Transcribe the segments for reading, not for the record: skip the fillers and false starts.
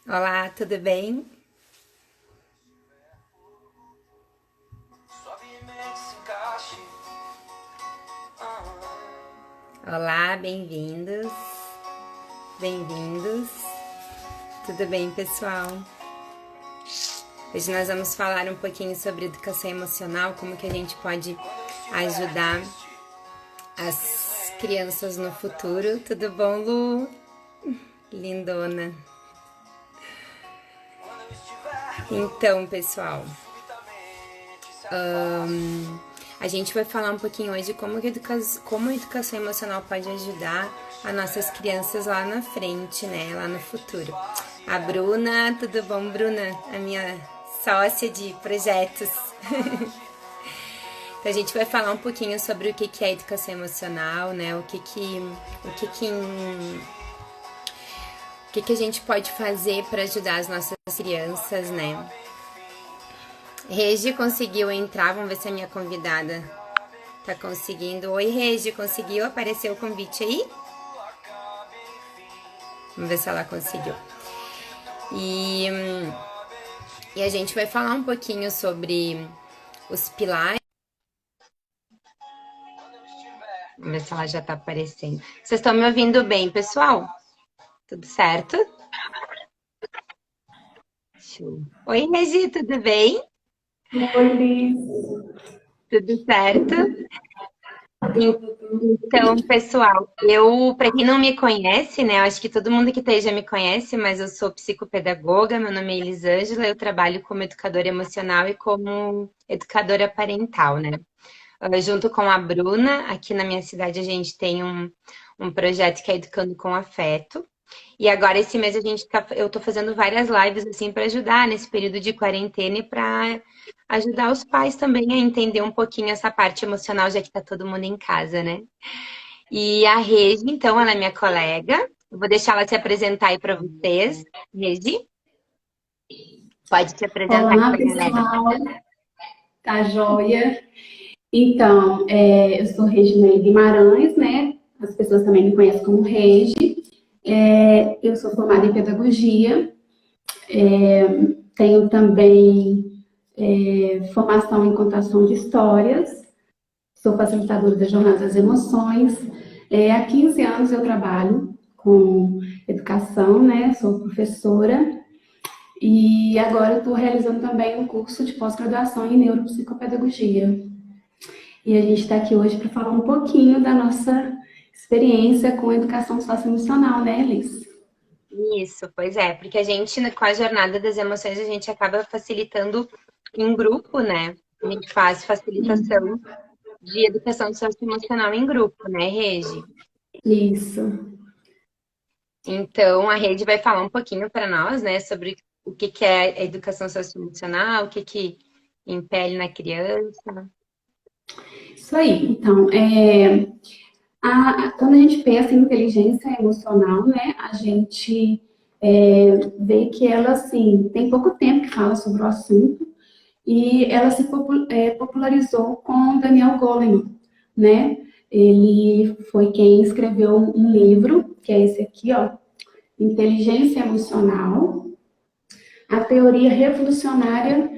Olá, tudo bem? Olá, bem-vindos, bem-vindos. Tudo bem, pessoal? Hoje nós vamos falar um pouquinho sobre educação emocional, como que a gente pode ajudar as crianças no futuro. Tudo bom, Lu? Lindona. Então, pessoal, a gente vai falar um pouquinho hoje como a educação emocional pode ajudar as nossas crianças lá na frente, né? Lá no futuro. A Bruna, tudo bom, Bruna? A minha sócia de projetos. Então, a gente vai falar um pouquinho sobre o que é educação emocional, né? O que a gente pode fazer para ajudar as nossas crianças, né? Regi conseguiu entrar, vamos ver se a minha convidada tá conseguindo. Oi, Regi, conseguiu aparecer o convite aí? Vamos ver se ela conseguiu. E a gente vai falar um pouquinho sobre os pilares. Vamos ver se ela já tá aparecendo. Vocês estão me ouvindo bem, pessoal? Tudo certo? Show. Oi, Regi, tudo bem? Oi, Liz. Tudo certo? Então, pessoal, para quem não me conhece, né, eu acho que todo mundo que tá aí já me conhece, mas eu sou psicopedagoga, meu nome é Elisângela, eu trabalho como educadora emocional e como educadora parental, né? Junto com a Bruna, aqui na minha cidade a gente tem um projeto que é Educando com Afeto. E agora esse mês eu tô fazendo várias lives assim para ajudar nesse período de quarentena e para ajudar os pais também a entender um pouquinho essa parte emocional, já que tá todo mundo em casa, né? E a Regi, então, ela é minha colega. Eu vou deixar ela se apresentar aí para vocês. Regi, pode se apresentar aí Olá, para a galera. pessoal. Tá joia? Então, eu sou Regina Guimarães, né? As pessoas também me conhecem como Regi. Eu sou formada em pedagogia. Tenho também formação em contação de histórias. Sou facilitadora da Jornada das Emoções. Há 15 anos eu trabalho com educação, né? Sou professora. E agora eu estou realizando também um curso de pós-graduação em neuropsicopedagogia. E a gente está aqui hoje para falar um pouquinho da nossa experiência com educação socioemocional, né, Liz? Isso, pois é, porque a gente, com a jornada das emoções, a gente acaba facilitando em grupo, né? A gente faz facilitação de educação socioemocional em grupo, né, Regi? Isso. Então, a Rede vai falar um pouquinho para nós, né, sobre o que é a educação socioemocional, o que impele na criança. Isso aí. Então, quando a gente pensa em inteligência emocional, né, a gente vê que ela, assim, tem pouco tempo que fala sobre o assunto e ela se popularizou com Daniel Goleman, né? Ele foi quem escreveu um livro, que é esse aqui, ó, Inteligência Emocional, a teoria revolucionária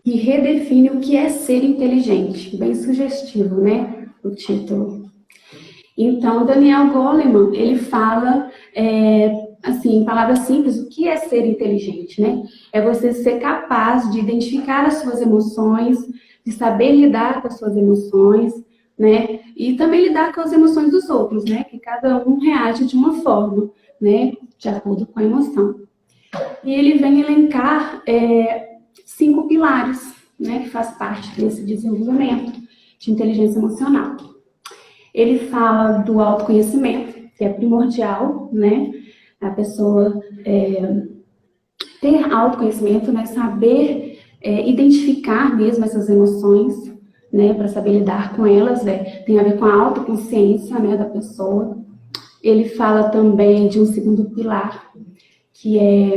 que redefine o que é ser inteligente. Bem sugestivo, né? O título. Então, Daniel Goleman, ele fala, assim, em palavras simples, o que é ser inteligente, né? É você ser capaz de identificar as suas emoções, de saber lidar com as suas emoções, né? E também lidar com as emoções dos outros, né? Que cada um reage de uma forma, né? De acordo com a emoção. E ele vem elencar 5 pilares, né? Que faz parte desse desenvolvimento de inteligência emocional. Ele fala do autoconhecimento, que é primordial, né? A pessoa ter autoconhecimento, né? Saber identificar mesmo essas emoções, né? Para saber lidar com elas, tem a ver com a autoconsciência, né? Da pessoa. Ele fala também de um segundo pilar, que é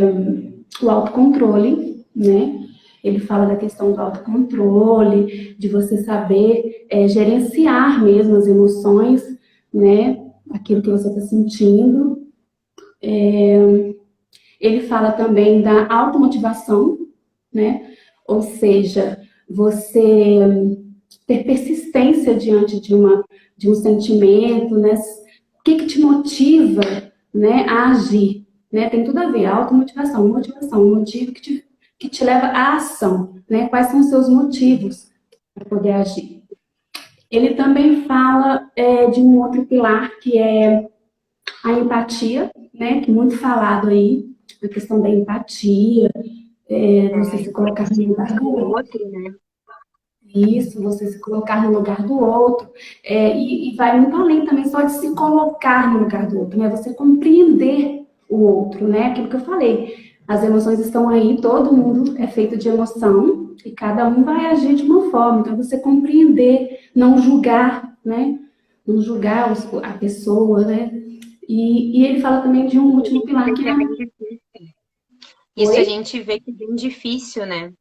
o autocontrole, né? Ele fala da questão do autocontrole, de você saber gerenciar mesmo as emoções, né? Aquilo que você está sentindo. Ele fala também da automotivação, né? Ou seja, você ter persistência diante de um sentimento, né? O que te motiva, né, a agir, né? Tem tudo a ver, automotivação, motivação, o motivo que te leva à ação, né? Quais são os seus motivos para poder agir? Ele também fala de um outro pilar que é a empatia, né? Que é muito falado aí, a questão da empatia, você se colocar no lugar do O outro. outro, né? Isso, você se colocar no lugar do outro. E vai muito além também só de se colocar no lugar do outro, né? Você compreender o outro, né? Aquilo que eu falei. As emoções estão aí, todo mundo é feito de emoção e cada um vai agir de uma forma. Então, você compreender, não julgar, né? Não julgar a pessoa, né? E ele fala também de um último pilar que é. É bem difícil. Isso a Oi? gente vê que é bem difícil, né?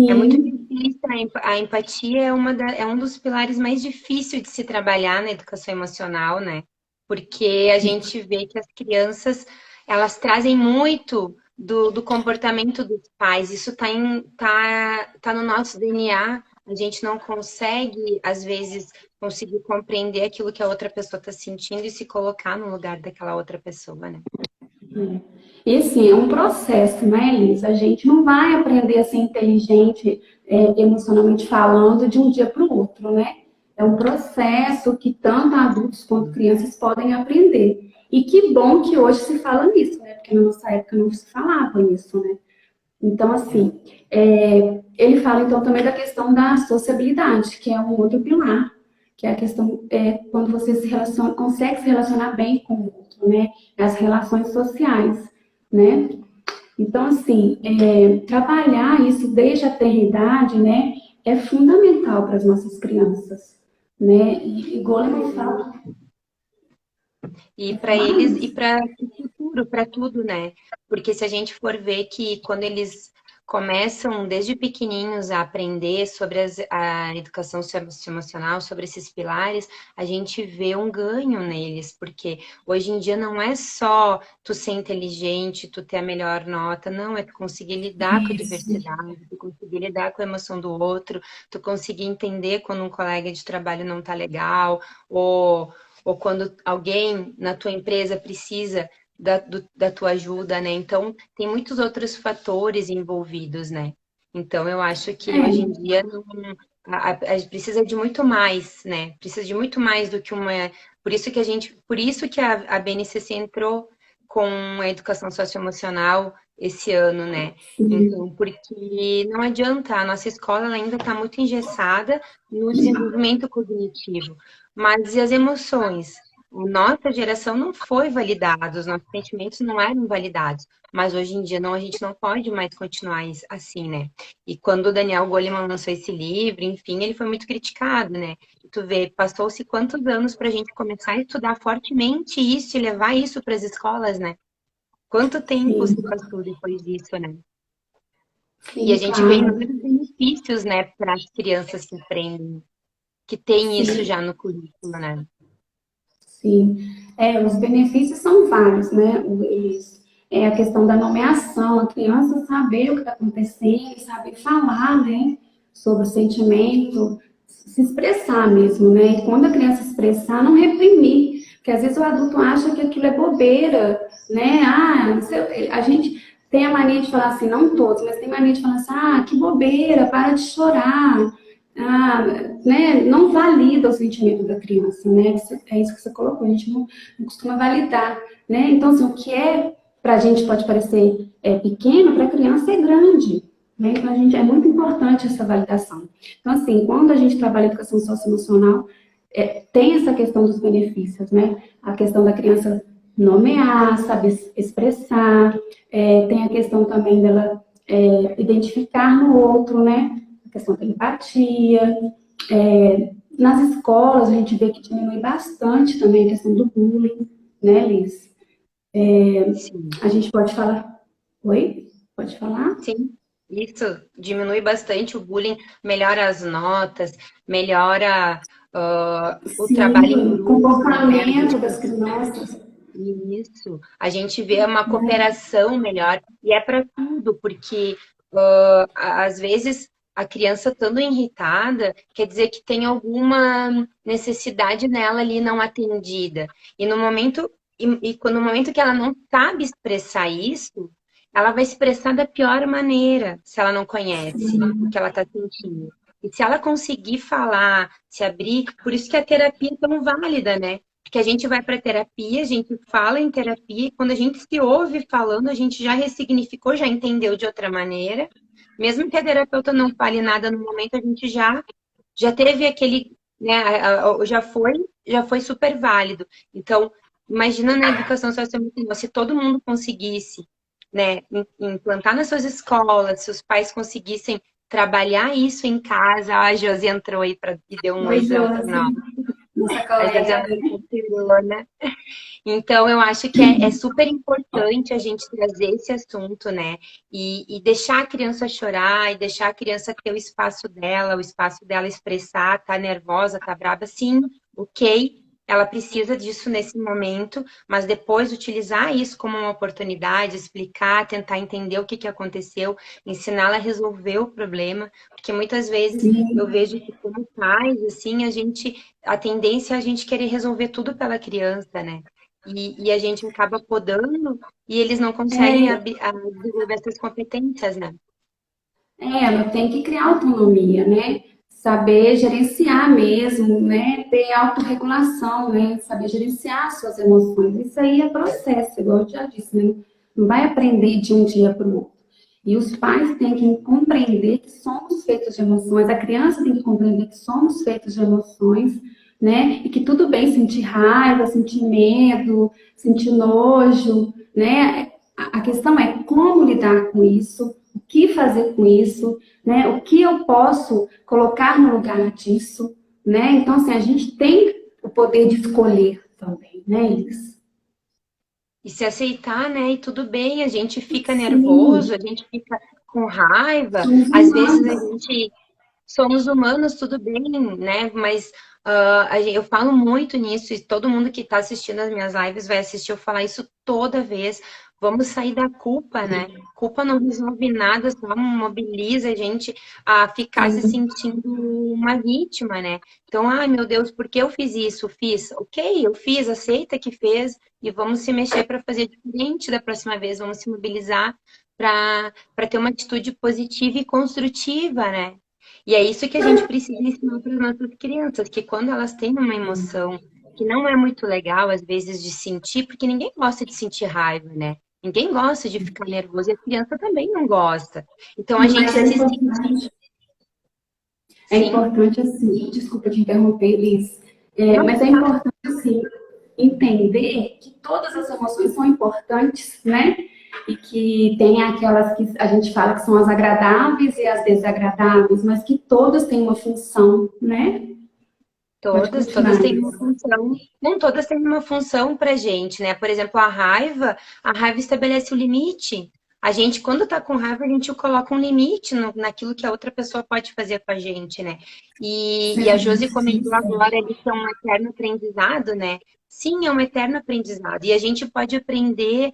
É muito Sim, difícil. A empatia é um dos pilares mais difíceis de se trabalhar na educação emocional, né? Porque a gente vê que as crianças, elas trazem muito do comportamento dos pais. Isso tá no nosso DNA. A gente não consegue, às vezes, conseguir compreender aquilo que a outra pessoa está sentindo e se colocar no lugar daquela outra pessoa, né? e assim, é um processo, né, Elis? A gente não vai aprender a ser inteligente, emocionalmente falando, de um dia para o outro, né? É um processo que tanto adultos quanto crianças podem aprender. E que bom que hoje se fala nisso, né? Porque na nossa época não se falava nisso, né? Então, assim, ele fala então também da questão da sociabilidade, que é um outro pilar, que é a questão quando você se relaciona, consegue se relacionar bem com o outro, né? As relações sociais, né? Então, assim, trabalhar isso desde a tenridade, né, é fundamental para as nossas crianças, né? E igual ele fala, E quer para falar eles e antes? para o futuro, para tudo, né? Porque se a gente for ver que quando eles começam desde pequenininhos a aprender sobre a educação socioemocional, sobre esses pilares, a gente vê um ganho neles, porque hoje em dia não é só tu ser inteligente, tu ter a melhor nota, não, é tu conseguir lidar com a Isso, diversidade, tu conseguir lidar com a emoção do outro, tu conseguir entender quando um colega de trabalho não tá legal, ou ou quando alguém na tua empresa precisa da tua ajuda, né? Então, tem muitos outros fatores envolvidos, né? Então, eu acho que hoje em dia a gente precisa de muito mais, né? Precisa de muito mais do que uma. Por isso que a BNCC entrou com a educação socioemocional esse ano, né? sim, Então, porque não adianta, a nossa escola ela ainda está muito engessada no desenvolvimento cognitivo. Mas e as emoções? A nossa geração não foi validada, os nossos sentimentos não eram validados. Mas hoje em dia não, a gente não pode mais continuar assim, né? E quando o Daniel Goleman lançou esse livro, enfim, ele foi muito criticado, né? E tu vê, passou-se quantos anos para a gente começar a estudar fortemente isso e levar isso para as escolas, né? Quanto tempo sim, se passou depois disso, né? E a sim, gente vê claro, inúmeros benefícios, né, para as crianças que aprendem, que tem isso sim. já no currículo, né? Sim, os benefícios são vários, né? É a questão da nomeação, a criança saber o que está acontecendo, saber falar, né, sobre o sentimento, se expressar mesmo, né? E quando a criança expressar, não reprimir, porque às vezes o adulto acha que aquilo é bobeira, né? A gente tem a mania de falar assim, não todos, mas tem mania de falar assim, que bobeira, para de chorar, ah, né, não valida o sentimento da criança, né? É isso que você colocou, a gente não costuma validar, né? Então, assim, o que para a gente pode parecer pequeno, para a criança é grande, né? Então, é muito importante essa validação. Então, assim, quando a gente trabalha educação socioemocional, tem essa questão dos benefícios, né? A questão da criança nomear, saber expressar, tem a questão também dela identificar no outro, né? A questão da empatia. Nas escolas, a gente vê que diminui bastante também a questão do bullying, né, Liz? Sim. A gente pode falar. Oi? Pode falar? Sim, isso diminui bastante o bullying, melhora as notas, melhora o trabalho em Sim, grupo, né? A comportamento gente das crianças. Isso. A gente vê uma cooperação melhor e é para tudo, porque às vezes a criança estando irritada quer dizer que tem alguma necessidade nela ali não atendida. E no momento no momento que ela não sabe expressar isso, ela vai expressar da pior maneira se ela não conhece o que ela está sentindo. E se ela conseguir falar, se abrir, por isso que a terapia é tão válida, né? Porque a gente vai para terapia, a gente fala em terapia, e quando a gente se ouve falando, a gente já ressignificou, já entendeu de outra maneira. Mesmo que a terapeuta não fale nada no momento, a gente já teve aquele, né, já foi super válido. Então, imagina na educação socioemocional, se todo mundo conseguisse, né, implantar nas suas escolas, se os pais conseguissem trabalhar isso em casa. A Josi entrou aí e deu um Oi, oizão para Josi, nós. nossa A Josi colega. entrou com pirona. Então, eu acho que é super importante a gente trazer esse assunto, né? E deixar a criança chorar, e deixar a criança ter o espaço dela expressar, tá nervosa, tá braba, sim, ok. Ela precisa disso nesse momento, mas depois utilizar isso como uma oportunidade, explicar, tentar entender o que que aconteceu, ensiná-la a resolver o problema, porque muitas vezes eu Sim, vejo que como pais, assim, a tendência é a gente querer resolver tudo pela criança, né? E a gente acaba podando e eles não conseguem é, desenvolver essas competências, né? ela tem que criar autonomia, né? Saber gerenciar mesmo, né? Ter autorregulação, né? Saber gerenciar suas emoções. Isso aí é processo, igual eu já disse, né? Não vai aprender de um dia para o outro. E os pais têm que compreender que somos feitos de emoções, a criança tem que compreender que somos feitos de emoções, né? E que tudo bem sentir raiva, sentir medo, sentir nojo, né? A questão é como lidar com isso, o que fazer com isso, né? O que eu posso colocar no lugar disso, né? Então, assim, a gente tem o poder de escolher também, né, Elis? E se aceitar, né? E tudo bem, a gente fica Sim, nervoso, a gente fica com raiva, somos às vezes a humanos. gente somos humanos, tudo bem, né? Mas eu falo muito nisso, e todo mundo que está assistindo as minhas lives vai assistir eu falar isso toda vez. Vamos sair da culpa, né? Culpa não resolve nada, só mobiliza a gente a ficar se Sim. sentindo uma vítima, né? Então, ai meu Deus, por que eu fiz isso? Fiz, ok, eu fiz, aceita que fez, e vamos se mexer para fazer diferente da próxima vez, vamos se mobilizar para ter uma atitude positiva e construtiva, né? E é isso que a gente precisa ensinar para as nossas crianças, que quando elas têm uma emoção que não é muito legal, às vezes, de sentir, porque ninguém gosta de sentir raiva, né? Ninguém gosta de ficar nervoso e a criança também não gosta. Então, a gente Mas se sentir, é sim, importante assim, desculpa te interromper, Liz, não, mas é tá. importante assim entender que todas as emoções são importantes, né? E que tem aquelas que a gente fala que são as agradáveis e as desagradáveis, mas que todas têm uma função, né? Pode Todas continuar, têm uma Liz. função, não todas têm uma função pra gente, né? Por exemplo, a raiva estabelece o limite. A gente, quando tá com raiva, a gente coloca um limite naquilo que a outra pessoa pode fazer com a gente, né? E a Sim, Josi sim, comentou sim. agora ali que é um eterno aprendizado, né? Sim, é um eterno aprendizado. E a gente pode aprender,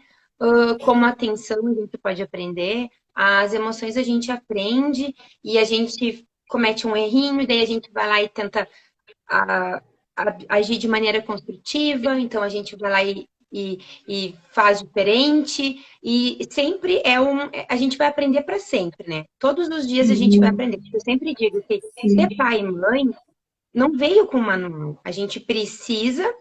como a atenção, a gente pode aprender, as emoções a gente aprende e a gente comete um errinho, e daí a gente vai lá e tenta a, agir de maneira construtiva, então a gente vai lá e faz diferente, e sempre a gente vai aprender para sempre, né? Todos os dias a gente vai Sim, aprender. Eu sempre digo que ser sim. pai e mãe não veio com manual. A gente precisa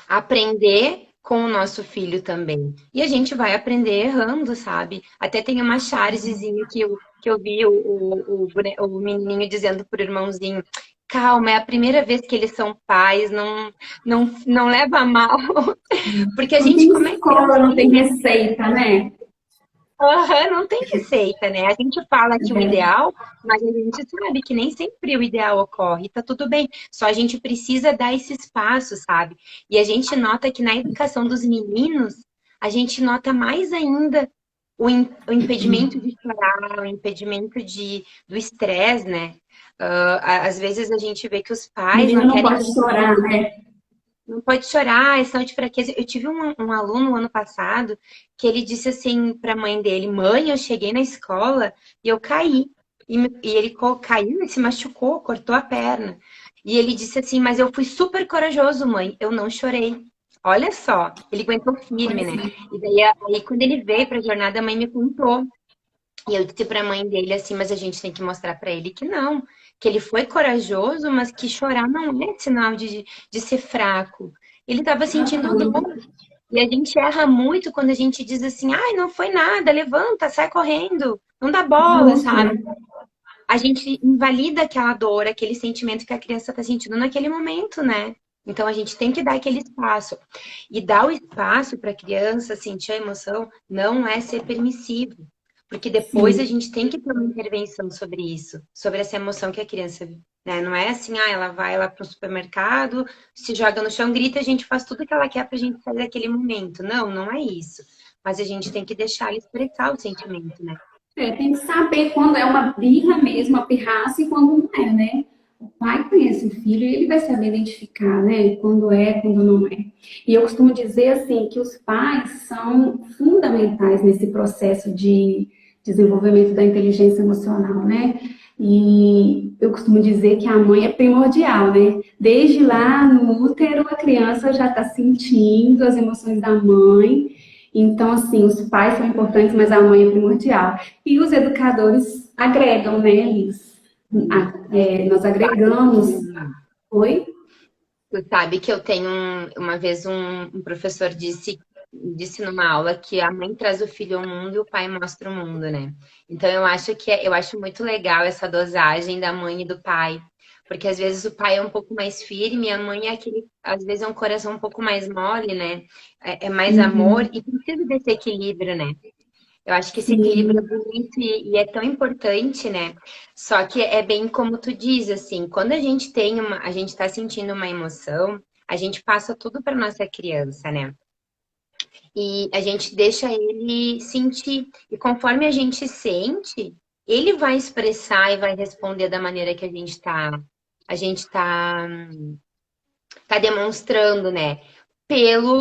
aprender com o nosso filho também. E a gente vai aprender errando, sabe? Até tem uma chargezinha que eu vi o menininho dizendo pro irmãozinho: calma, é a primeira vez que eles são pais, não leva a mal. Porque a Não gente tem comete erros escola, não sim, tem né? receita, né? Aham, não tem receita, né? A gente fala que o ideal, mas a gente sabe que nem sempre o ideal ocorre, tá tudo bem. Só a gente precisa dar esse espaço, sabe? E a gente nota que na educação dos meninos, a gente nota mais ainda o impedimento de chorar, o impedimento do estresse, né? Às vezes a gente vê que os pais Menino não não querem pode que chorar, né? não pode chorar, é sinal de fraqueza. Eu tive um aluno ano passado que ele disse assim para a mãe dele: Mãe, eu cheguei na escola e eu caí. E ele caiu e se machucou, cortou a perna. E ele disse assim: Mas eu fui super corajoso, mãe, eu não chorei. Olha só, ele aguentou firme, Pois né? é. E daí, aí, quando ele veio para a jornada, a mãe me contou. E eu disse para a mãe dele assim: Mas a gente tem que mostrar para ele que não, que ele foi corajoso, mas que chorar não é sinal de ser fraco. Ele estava sentindo dor. Aham. E a gente erra muito quando a gente diz assim, ai, não foi nada, levanta, sai correndo, não dá bola, Justo, sabe? né? A gente invalida aquela dor, aquele sentimento que a criança está sentindo naquele momento, né? Então a gente tem que dar aquele espaço. E dar o espaço para a criança sentir a emoção não é ser permissivo. Porque depois a Sim. gente tem que ter uma intervenção sobre isso, sobre essa emoção que a criança, né? Não é assim, ah, ela vai lá para o supermercado, se joga no chão, grita, a gente faz tudo que ela quer para a gente sair daquele momento. Não, não é isso. Mas a gente tem que deixar ela expressar o sentimento, né? É, tem que saber quando é uma birra mesmo, uma pirraça, e quando não é, né? O pai conhece o filho e ele vai saber identificar, né? Quando é, quando não é. E eu costumo dizer, assim, que os pais são fundamentais nesse processo de desenvolvimento da inteligência emocional, né? E eu costumo dizer que a mãe é primordial, né? Desde lá no útero, a criança já está sentindo as emoções da mãe. Então, assim, os pais são importantes, mas a mãe é primordial. E os educadores agregam, né, Eles? Nós agregamos. Oi? Tu sabe que eu tenho uma vez um professor disse numa aula que a mãe traz o filho ao mundo e o pai mostra o mundo, né? Então eu acho eu acho muito legal essa dosagem da mãe e do pai, porque às vezes o pai é um pouco mais firme, e a mãe é aquele, às vezes é um coração um pouco mais mole, né? É mais amor Uhum. e precisa desse equilíbrio, né? Eu acho que esse equilíbrio é Sim, bonito e é tão importante, né? Só que é bem como tu diz, assim, quando a gente tá sentindo uma emoção, a gente passa tudo para nossa criança, né? E a gente deixa ele sentir. E conforme a gente sente, ele vai expressar e vai responder da maneira que a gente tá demonstrando, né?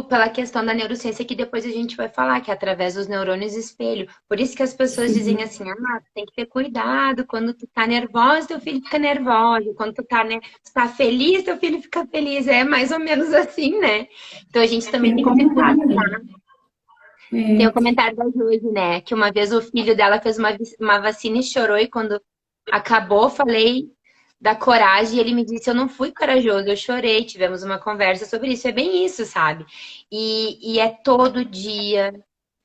Pela questão da neurociência que depois a gente vai falar, que é através dos neurônios espelho. Por isso que as pessoas dizem sim. assim, ah, tu tem que ter cuidado, quando tu tá nervosa, teu filho fica nervoso, quando tu tá, né, tu tá feliz, teu filho fica feliz. É mais ou menos assim, né? Então a gente também Tem tem que se como ver, tratar. né? Tem o É, comentário da Josi, né? Que uma vez o filho dela fez uma vacina e chorou, e quando acabou, falei da coragem, e ele me disse: Eu não fui corajoso, eu chorei. Tivemos uma conversa sobre isso. É bem isso, sabe? E é todo dia,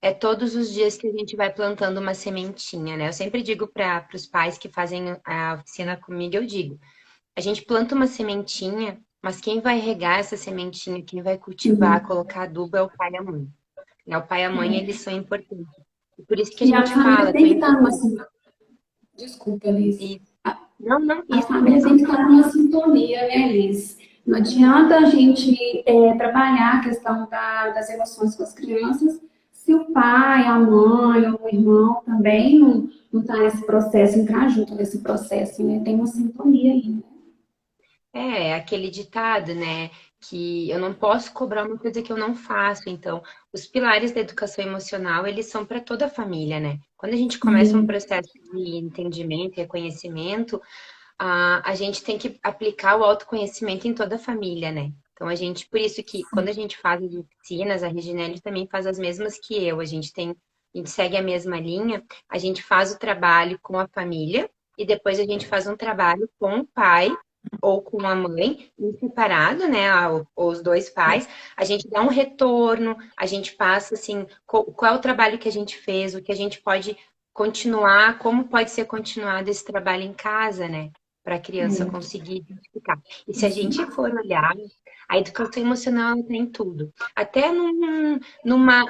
é todos os dias que a gente vai plantando uma sementinha, né? Eu sempre digo para os pais que fazem a oficina comigo, eu digo: a gente planta uma sementinha, mas quem vai regar essa sementinha, quem vai cultivar, sim. colocar adubo é o pai e a mãe. Né? O pai e a mãe, eles são importantes. E por isso que a E a gente família fala, tem tão que estar numa. importante. Desculpa, Liz. E não, não, A isso família tem mesmo. que estar numa sintonia, né, Liz? Não adianta a gente trabalhar a questão das emoções com as crianças se o pai, a mãe ou o irmão também não tá nesse processo, entrar junto nesse processo, né? Tem uma sintonia aí, né? É aquele ditado, né? Que eu não posso cobrar uma coisa que eu não faço. Então, os pilares da educação emocional, eles são para toda a família, né? Quando a gente começa um Sim, processo de entendimento e reconhecimento, a gente tem que aplicar o autoconhecimento em toda a família, né? Então, por isso que quando a gente faz as oficinas, a Reginele também faz as mesmas que eu, a gente segue a mesma linha, a gente faz o trabalho com a família e depois a gente faz um trabalho com o pai ou com a mãe, em separado, né? Ou os dois pais, a gente dá um retorno, a gente passa assim, qual é o trabalho que a gente fez, o que a gente pode continuar, como pode ser continuado esse trabalho em casa, né? Para a criança é, conseguir identificar. E se a isso. gente for olhar, a educação emocional tem tudo. Até numa,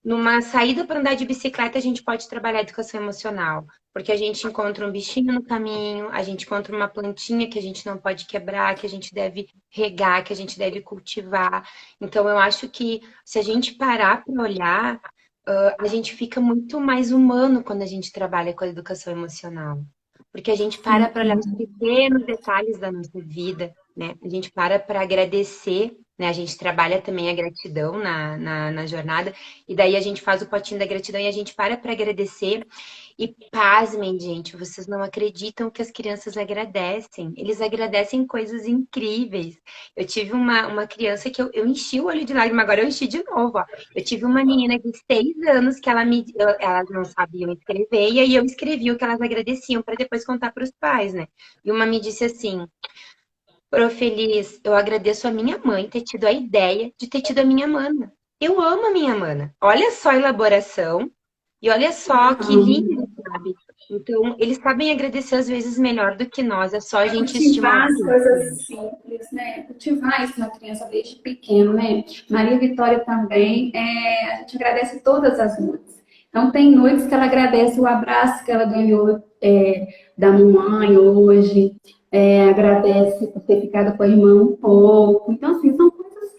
numa saída para andar de bicicleta, a gente pode trabalhar a educação emocional. Porque a gente encontra um bichinho no caminho, a gente encontra uma plantinha que a gente não pode quebrar, que a gente deve regar, que a gente deve cultivar. Então, eu acho que se a gente parar para olhar, a gente fica muito mais humano quando a gente trabalha com a educação emocional. Porque a gente para olhar os pequenos detalhes da nossa vida. né? A gente para agradecer, né? A gente trabalha também a gratidão na jornada, e daí a gente faz o potinho da gratidão e a gente para agradecer. E pasmem, gente, vocês não acreditam que as crianças agradecem. Eles agradecem coisas incríveis. Eu tive uma criança que eu enchi o olho de lágrima, agora eu enchi de novo, ó. Eu tive uma menina de 6 anos que elas não sabiam escrever, e aí eu escrevi o que elas agradeciam para depois contar para os pais, né? E uma me disse assim: Pro Feliz, eu agradeço a minha mãe ter tido a ideia de ter tido a minha mana. Eu amo a minha mana. Olha só a elaboração e olha só que Então, lindo, sabe? Então, eles sabem agradecer às vezes melhor do que nós, é só a é gente estimular cultivar as isso, né? coisas simples, né? Cultivar isso na criança desde pequeno, né? Maria Vitória também, a gente agradece todas as noites. Então, tem noites que ela agradece o abraço que ela ganhou da mamãe hoje, agradece por ter ficado com a irmã um pouco. Então, assim, são coisas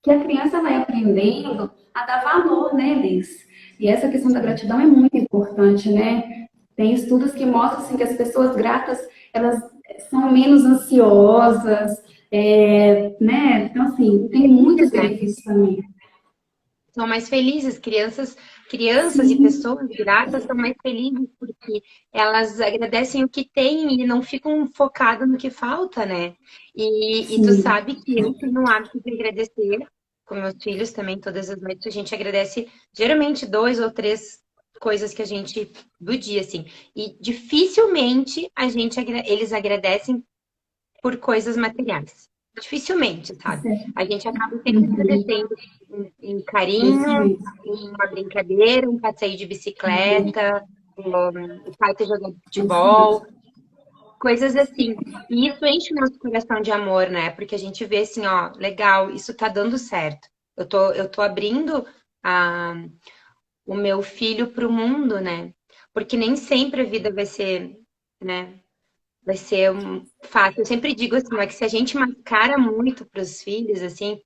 que a criança vai aprendendo a dar valor, né, Liz? E essa questão da Sim. gratidão é muito importante, né? Tem estudos que mostram assim, que as pessoas gratas, elas são menos ansiosas, né? Então, assim, tem muitos Felizes, né? benefícios também. São mais felizes, crianças e Sim, pessoas gratas são mais felizes porque elas agradecem o que têm e não ficam focadas no que falta, né? E tu sim, sabe que eu tenho o hábito de agradecer com meus filhos também, todas as noites, a gente agradece geralmente 2 ou 3 coisas que a gente do dia, assim. E dificilmente eles agradecem por coisas materiais. Dificilmente, sabe? A gente acaba sempre agradecendo em isso carinho, mesmo. em uma brincadeira, um passeio de bicicleta, o pai ter jogado É isso futebol, mesmo. coisas assim. E isso enche o nosso coração de amor, né? Porque a gente vê assim, ó, legal, isso tá dando certo. Eu tô abrindo a, o meu filho para o mundo, né? Porque nem sempre a vida vai ser, né? Vai ser fácil. Eu sempre digo assim, é que se a gente mascara muito para os filhos, assim,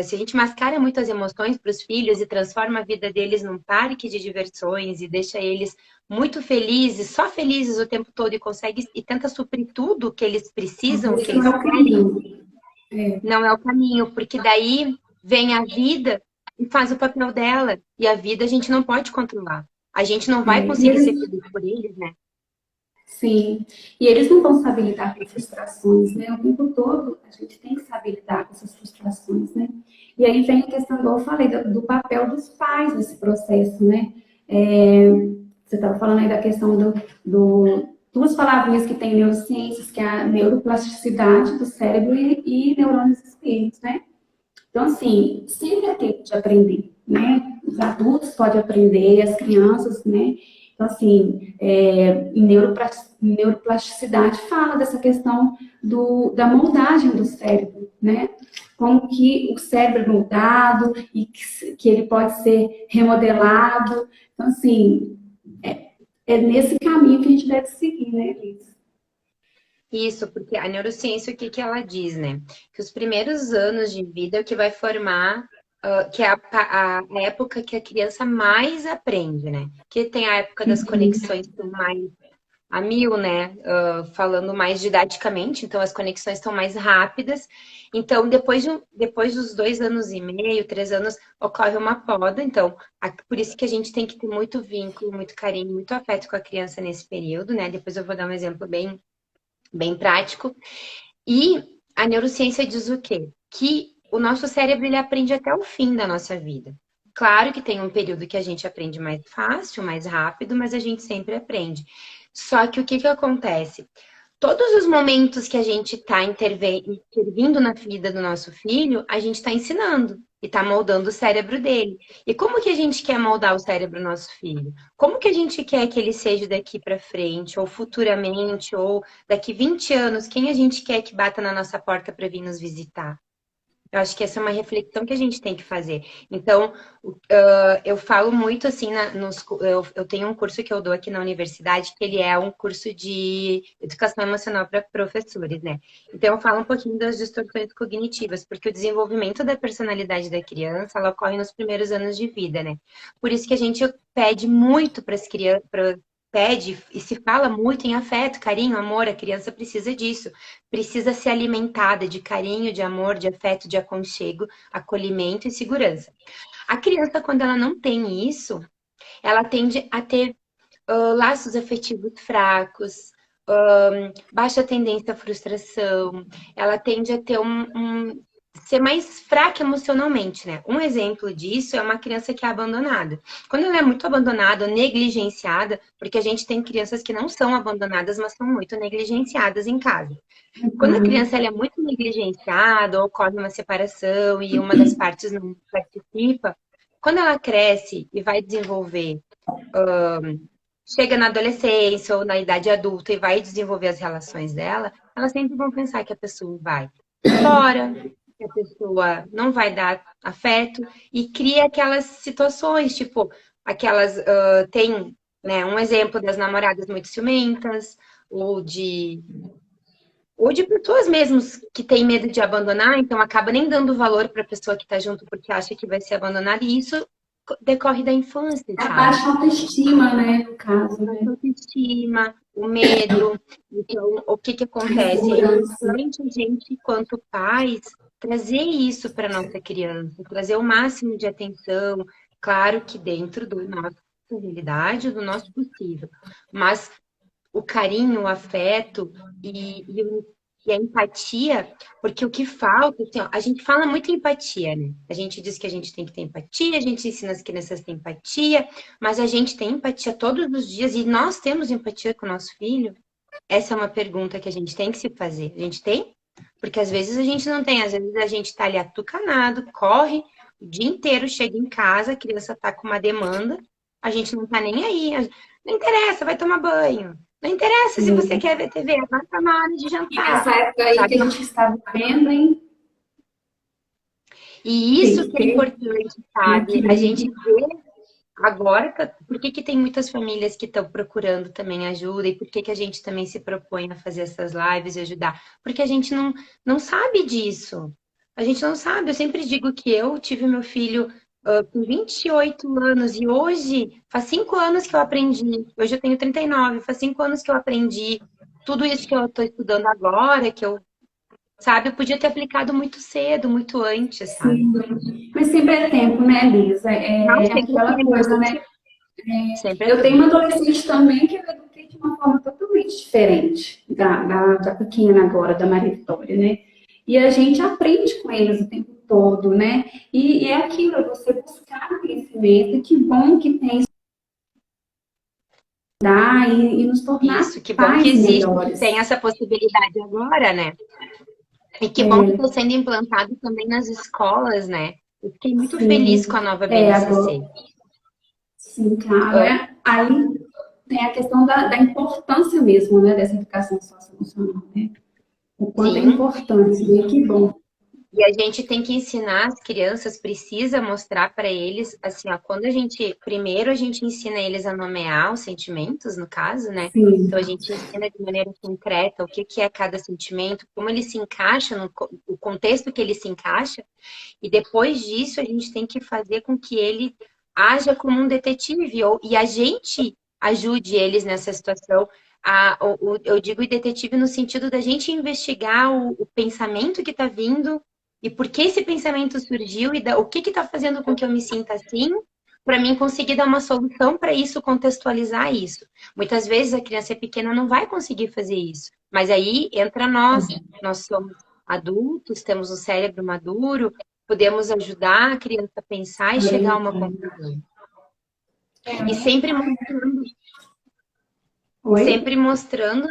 se a gente mascara muito as emoções para os filhos e transforma a vida deles num parque de diversões e deixa eles muito felizes, só felizes o tempo todo e consegue e tenta suprir tudo o que eles precisam, o que Esse não é eles o querem, caminho. É, não é o caminho, porque daí vem a vida e faz o papel dela. E a vida a gente não pode controlar. A gente não vai e conseguir ser eles, feliz por eles, né? sim, e eles não vão saber lidar com frustrações, né? O tempo todo a gente tem que saber lidar com essas frustrações, né? E aí vem a questão, como eu falei, do papel dos pais nesse processo, né? É, você estava falando aí da questão duas palavrinhas que tem em neurociências, que é a neuroplasticidade do cérebro e neurônios espelhos, né? Então, assim, sempre é tempo de aprender, né? Os adultos podem aprender, as crianças, né? Então, assim, em neuroplasticidade fala dessa questão da moldagem do cérebro, né? Como que o cérebro é moldado e que ele pode ser remodelado. Então, assim, é nesse caminho que a gente deve seguir, né, Liz? Isso, porque a neurociência, o que que ela diz, né? Que os primeiros anos de vida é o que vai formar, que é a época que a criança mais aprende, né? Que tem a época das conexões que são mais a mil, né? Falando mais didaticamente, então as conexões estão mais rápidas. Então, depois dos 2 anos e meio, 3 anos, ocorre uma poda. Então, por isso que a gente tem que ter muito vínculo, muito carinho, muito afeto com a criança nesse período, né? Depois eu vou dar um exemplo bem prático. E a neurociência diz o quê? Que o nosso cérebro ele aprende até o fim da nossa vida. Claro que tem um período que a gente aprende mais fácil, mais rápido, mas a gente sempre aprende. Só que o que que acontece? Todos os momentos que a gente está intervindo na vida do nosso filho, a gente está ensinando e está moldando o cérebro dele. E como que a gente quer moldar o cérebro do nosso filho? Como que a gente quer que ele seja daqui para frente, ou futuramente, ou daqui 20 anos? Quem a gente quer que bata na nossa porta para vir nos visitar? Eu acho que essa é uma reflexão que a gente tem que fazer. Então, eu falo muito assim, eu tenho um curso que eu dou aqui na universidade, que ele é um curso de educação emocional para professores, né? Então, eu falo um pouquinho das distorções cognitivas, porque o desenvolvimento da personalidade da criança, ela ocorre nos primeiros anos de vida, né? Por isso que a gente pede muito para as crianças, pede e se fala muito em afeto, carinho, amor, a criança precisa disso. Precisa ser alimentada de carinho, de amor, de afeto, de aconchego, acolhimento e segurança. A criança, quando ela não tem isso, ela tende a ter laços afetivos fracos, baixa tendência à frustração, ela tende a ter ser mais fraca emocionalmente, né? Um exemplo disso é uma criança que é abandonada. Quando ela é muito abandonada ou negligenciada, porque a gente tem crianças que não são abandonadas, mas são muito negligenciadas em casa. Quando a criança ela é muito negligenciada ou ocorre uma separação e uma das partes não participa, quando ela cresce e vai desenvolver, chega na adolescência ou na idade adulta e vai desenvolver as relações dela, elas sempre vão pensar que a pessoa vai embora, que a pessoa não vai dar afeto e cria aquelas situações, tipo, aquelas tem, né, um exemplo das namoradas muito ciumentas ou de pessoas mesmo que têm medo de abandonar, então acaba nem dando valor para a pessoa que está junto porque acha que vai ser abandonada, e isso decorre da infância, É a sabe? baixa autoestima, né, no caso, A né? autoestima, o medo. Então, o que que A acontece? É insegurança. importante a gente, quanto pais, trazer isso para nossa criança, trazer o máximo de atenção, claro que dentro da nossa realidade, do nosso possível, mas o carinho, o afeto e a empatia, porque o que falta, assim, ó, a gente fala muito em empatia, né? A gente diz que a gente tem que ter empatia, a gente ensina as crianças a ter empatia, mas a gente tem empatia todos os dias e nós temos empatia com o nosso filho? Essa é uma pergunta que a gente tem que se fazer. A gente tem? Porque às vezes a gente não tem, às vezes a gente tá ali atucanado, corre o dia inteiro, chega em casa, a criança tá com uma demanda, a gente não tá nem aí. Não interessa, vai tomar banho. Não interessa se você Sim. quer ver TV, vai estar na hora de E nessa jantar, época aí que sabe? a gente está vivendo, hein? E Tem isso que que é ter importante, um sabe? A gente equilíbrio. vê agora, por que que tem muitas famílias que estão procurando também ajuda e por que que a gente também se propõe a fazer essas lives e ajudar? Porque a gente não sabe disso. A gente não sabe. Eu sempre digo que eu tive meu filho com 28 anos e hoje faz 5 anos que eu aprendi. Hoje eu tenho 39, faz 5 anos que eu aprendi tudo isso que eu estou estudando agora, que eu, sabe, eu podia ter aplicado muito cedo, muito antes, sabe? Sim. Mas sempre é tempo, né, Lisa? Não, É sempre aquela tem, a coisa, né? gente sempre é Eu tenho tempo. uma adolescente também que eu eduquei de uma forma totalmente diferente da pequena agora, da Maria Vitória, né? E a gente aprende com eles o tempo todo, né? E é aquilo, é você buscar conhecimento, e que bom que tem estudar e nos tornar Isso, que bom que pais existe, tem melhores. essa possibilidade agora, né? E que bom que está sendo implantado também nas escolas, né? Eu fiquei muito feliz com Sim, a nova agora, BNCC. sim, claro. Ah, Aí tem a questão da importância mesmo, né, dessa educação socioemocional, né? O quanto é sim, importante, e que bom. e a gente tem que ensinar as crianças, precisa mostrar para eles, assim, ó, quando a gente, primeiro a gente ensina eles a nomear os sentimentos, no caso, né? Sim, Então a gente ensina de maneira concreta o que que é cada sentimento, como ele se encaixa o contexto que ele se encaixa, e depois disso a gente tem que fazer com que ele haja como um detetive, e a gente ajude eles nessa situação. Eu digo detetive no sentido da gente investigar o pensamento que está vindo e por que esse pensamento surgiu e o que está fazendo com que eu me sinta assim, para mim conseguir dar uma solução para isso, contextualizar isso. Muitas vezes a criança pequena não vai conseguir fazer isso, mas aí entra nós somos adultos, temos um cérebro maduro, podemos ajudar a criança a pensar e chegar a uma orientar. conclusão. E Oi? sempre mostrando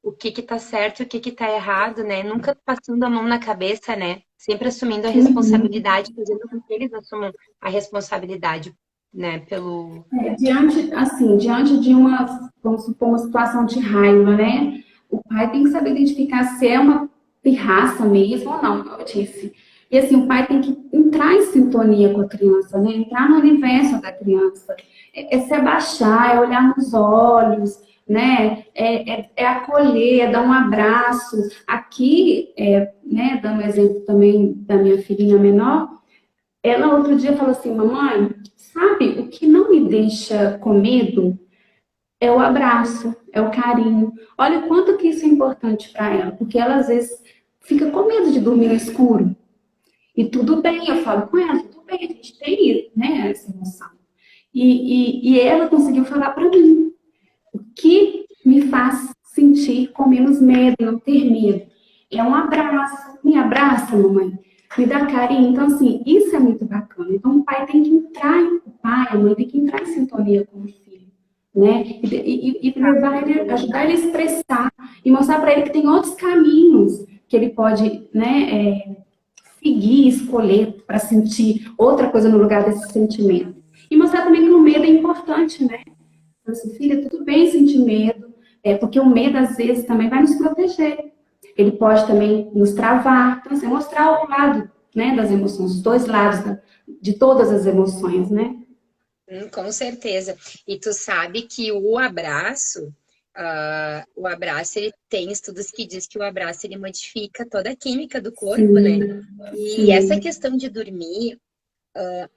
o que que tá certo e o que que tá errado, né? Nunca passando a mão na cabeça, né? Sempre assumindo a Uhum. responsabilidade, fazendo com que eles assumam a responsabilidade, né? Pelo. Diante de uma, vamos supor, uma situação de raiva, né? O pai tem que saber identificar se é uma pirraça mesmo ou não, como eu disse. E assim, o pai tem que entrar em sintonia com a criança, né? Entrar no universo da criança. É se abaixar, é olhar nos olhos, né? É acolher, é dar um abraço. Aqui, né, dando exemplo também da minha filhinha menor, ela outro dia falou assim, mamãe, sabe o que não me deixa com medo? é o abraço, é o carinho. Olha o quanto que isso é importante para ela, porque ela às vezes fica com medo de dormir no escuro. E tudo bem, eu falo com ela, tudo bem, a gente tem, né, essa emoção. E ela conseguiu falar para mim o que me faz sentir com menos medo, não ter medo. É um abraço, me abraça, mamãe, me dá carinho. Então, assim, isso é muito bacana. Então, o pai tem que entrar, o pai, a mãe tem que entrar em sintonia com o filho, né? E levar ele, ajudar ele a expressar e mostrar para ele que tem outros caminhos que ele pode, né, seguir, escolher para sentir outra coisa no lugar desse sentimento. E mostrar também que o medo é importante, né? Então, assim, filha, tudo bem sentir medo, porque o medo às vezes também vai nos proteger. Ele pode também nos travar. Então, assim, mostrar o lado, né, das emoções, os dois lados de todas as emoções, né? Com certeza. E tu sabe que o abraço, ele tem estudos que diz que o abraço ele modifica toda a química do corpo, né? Sim, E essa sim. questão de dormir,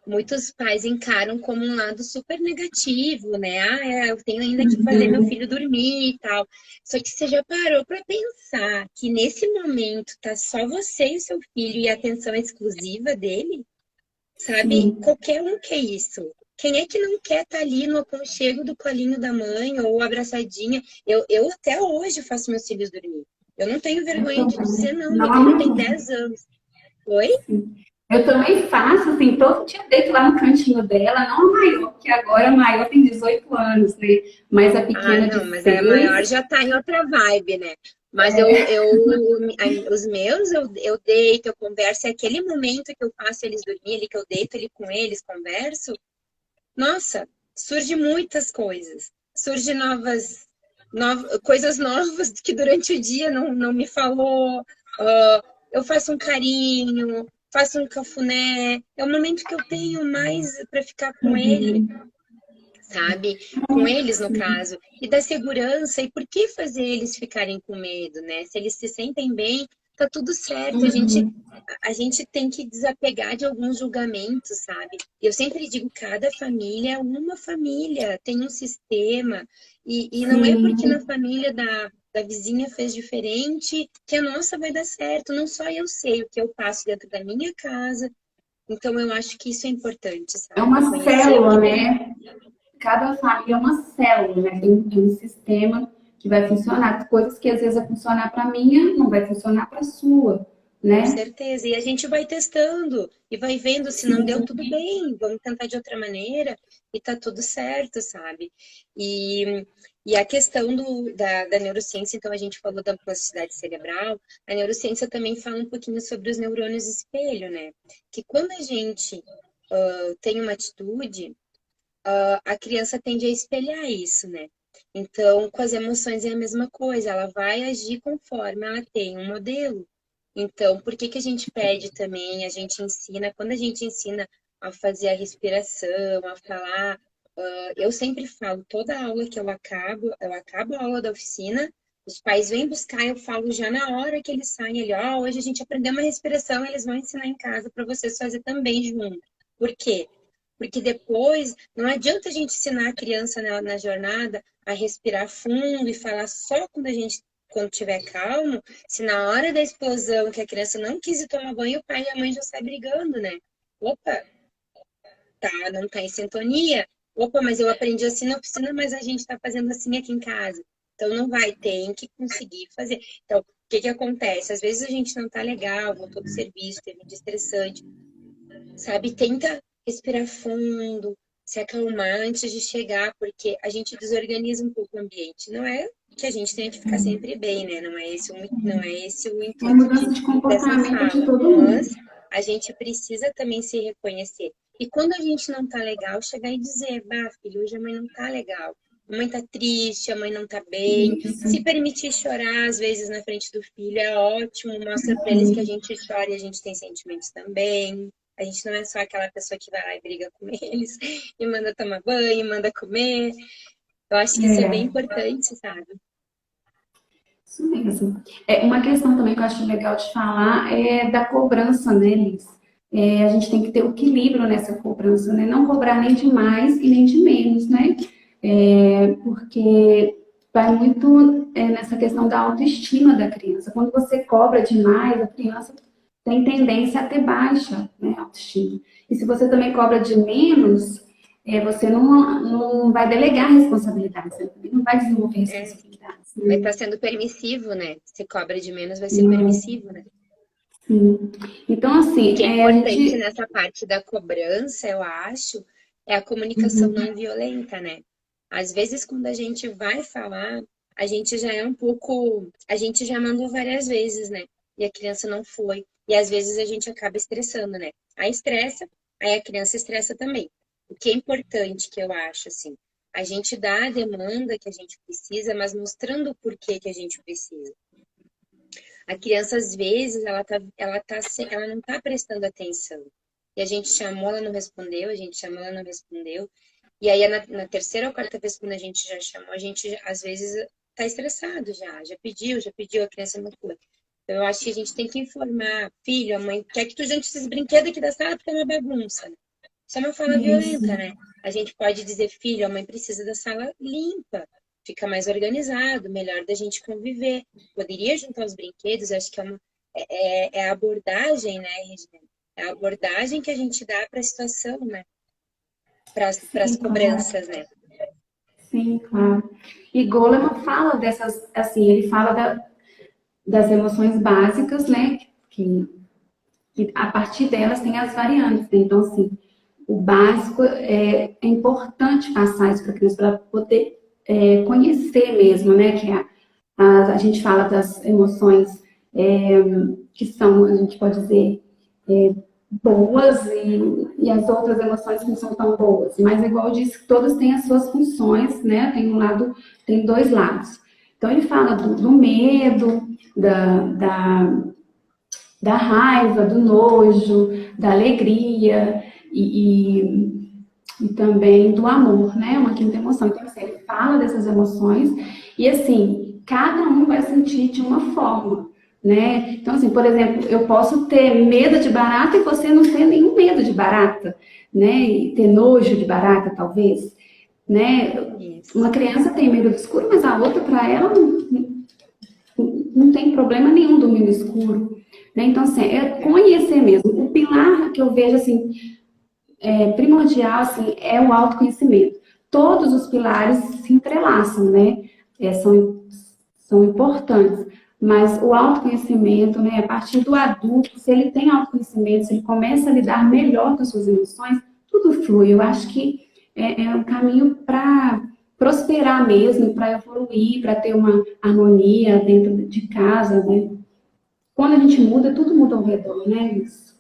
muitos pais encaram como um lado super negativo, né? Eu tenho ainda que fazer meu Uhum, filho dormir e tal. Só que você já parou para pensar que nesse momento tá só você e o seu filho e a atenção exclusiva dele? Sabe? sim. Qualquer um quer isso. Quem é que não quer estar ali no aconchego do colinho da mãe ou abraçadinha? Eu até hoje faço meus filhos dormir. Eu não tenho Eu vergonha de dizer também. não. Meu Não há filho tem muito. 10 anos. Oi? Eu também faço, assim, todo dia deito lá no cantinho dela, não a maior, porque agora a maior tem 18 anos, né? Mas a Ah, pequena de não, mas a maior 6. já tá em outra vibe, né? Mas os meus, eu deito, eu converso, é aquele momento que eu faço eles dormirem, que eu deito ali com eles, converso. Nossa, surge muitas coisas. Surge coisas novas que durante o dia não me falou. Eu faço um carinho, faço um cafuné. É o momento que eu tenho mais para ficar com ele, Uhum. sabe? Com eles, no caso. E da segurança. E por que fazer eles ficarem com medo, né? Se eles se sentem bem, tá tudo certo. A gente tem que desapegar de alguns julgamentos, sabe? Eu sempre digo, cada família é uma família, tem um sistema, e não é porque na Sim, família da vizinha fez diferente que a nossa vai dar certo. Não só eu sei o que eu passo dentro da minha casa. Então, eu acho que isso é importante, é sabe? uma Conhecer o célula, que tem. né? Cada família é uma célula, né? Tem um sistema que vai funcionar. Coisas que às vezes vai funcionar para a minha, não vai funcionar para a sua, Com né? certeza. E a gente vai testando e vai vendo se não deu Sim. tudo bem, vamos tentar de outra maneira e tá tudo certo, sabe? E a questão da neurociência, então a gente falou da plasticidade cerebral, a neurociência também fala um pouquinho sobre os neurônios espelho, né? Que quando a gente tem uma atitude, a criança tende a espelhar isso, né? Então, com as emoções é a mesma coisa, ela vai agir conforme ela tem um modelo. Então, por que que a gente pede também, a gente ensina, quando a gente ensina a fazer a respiração, a falar, eu sempre falo, toda aula que eu acabo a aula da oficina, os pais vêm buscar, eu falo já na hora que eles saem ali, hoje a gente aprendeu uma respiração, eles vão ensinar em casa para vocês fazer também junto. Por quê? Porque depois não adianta a gente ensinar a criança na jornada a respirar fundo e falar só quando tiver calmo, se na hora da explosão que a criança não quis ir tomar banho, o pai e a mãe já saem brigando, né? Opa, tá, não tá em sintonia. Opa, mas eu aprendi assim na oficina, mas a gente tá fazendo assim aqui em casa. Então não vai, tem que conseguir fazer. Então, o que que acontece? Às vezes a gente não tá legal, voltou do serviço, teve um dia estressante, sabe? Tenta respirar fundo, se acalmar antes de chegar, porque a gente desorganiza um pouco o ambiente. Não é que a gente tenha que ficar sempre bem, né? Não é esse o É a intuito mudança de dessa comportamento de fala, todo mundo. mas a gente precisa também se reconhecer. E quando a gente não tá legal, chegar e dizer, bah, filho, hoje a mãe não tá legal. A mãe tá triste, a mãe não tá bem. Isso. Se permitir chorar, às vezes, na frente do filho, é ótimo. Mostra para eles que a gente chora e a gente tem sentimentos também. A gente não é só aquela pessoa que vai lá e briga com eles e manda tomar banho, manda comer. Eu acho que isso é bem É, importante, sabe? isso mesmo. Uma questão também que eu acho legal de falar é da cobrança, né, Liz? A gente tem que ter o equilíbrio nessa cobrança, né? Não cobrar nem de mais e nem de menos, né? porque vai muito nessa questão da autoestima da criança. Quando você cobra demais, a criança tem tendência a ter baixa, né, autoestima. E se você também cobra de menos, você não vai delegar responsabilidades, você também não vai desenvolver É, responsabilidades. vai Né? estar sendo permissivo, né? Se cobra de menos, vai ser permissivo, né? Sim. Então, O assim, que é a importante gente. nessa parte da cobrança, eu acho, é a comunicação Uhum, não violenta, né? Às vezes, quando a gente vai falar, a gente já é um pouco. A gente já mandou várias vezes, né? E a criança não foi. E às vezes a gente acaba estressando, né? Aí estressa, aí a criança estressa também. O que é importante, que eu acho, assim, a gente dá a demanda que a gente precisa, mas mostrando o porquê que a gente precisa. A criança, às vezes, ela não tá prestando atenção. E a gente chamou, ela não respondeu, a gente chamou, ela não respondeu. E aí, na terceira ou quarta vez, quando a gente já chamou, a gente, às vezes, tá estressado já pediu, a criança não foi. Então, eu acho que a gente tem que informar, filho, a mãe quer que tu jante esses brinquedos aqui da sala porque é uma bagunça, né? Isso é uma fala isso. violenta, né? A gente pode dizer, filho, a mãe precisa da sala limpa, fica mais organizado, melhor da gente conviver. Poderia juntar os brinquedos, acho que é a abordagem, né, Regina? É a abordagem que a gente dá para a situação, né? Para as Sim, claro. cobranças, né? Sim, claro. E Goleman fala dessas, assim, ele fala das emoções básicas, né? Que a partir delas tem as variantes. Né? Então, assim, o básico é importante passar isso para a criança, para ela poder conhecer mesmo, né? Que a gente fala das emoções é, que são, a gente pode dizer, boas e as outras emoções que não são tão boas. Mas, igual eu disse, todas têm as suas funções, né? Tem um lado, tem dois lados. Então, ele fala do medo, da, da, da raiva, do nojo, da alegria e também do amor, né? Uma quinta emoção. Então, assim, ele fala dessas emoções e, assim, cada um vai sentir de uma forma, né? Então, assim, por exemplo, eu posso ter medo de barata e você não ter nenhum medo de barata, né? E ter nojo de barata, talvez, né? Isso. Uma criança tem medo do escuro, mas a outra, para ela, não tem problema nenhum dormir no escuro. Né? Então, assim, é É. conhecer mesmo. O pilar que eu vejo, assim, primordial, assim, é o autoconhecimento. Todos os pilares se entrelaçam, né? São importantes. Mas o autoconhecimento, né, a partir do adulto, se ele tem autoconhecimento, se ele começa a lidar melhor com as suas emoções, tudo flui. Eu acho que é um caminho para prosperar mesmo, para evoluir, para ter uma harmonia dentro de casa, né? Quando a gente muda, tudo muda ao redor, né? Isso.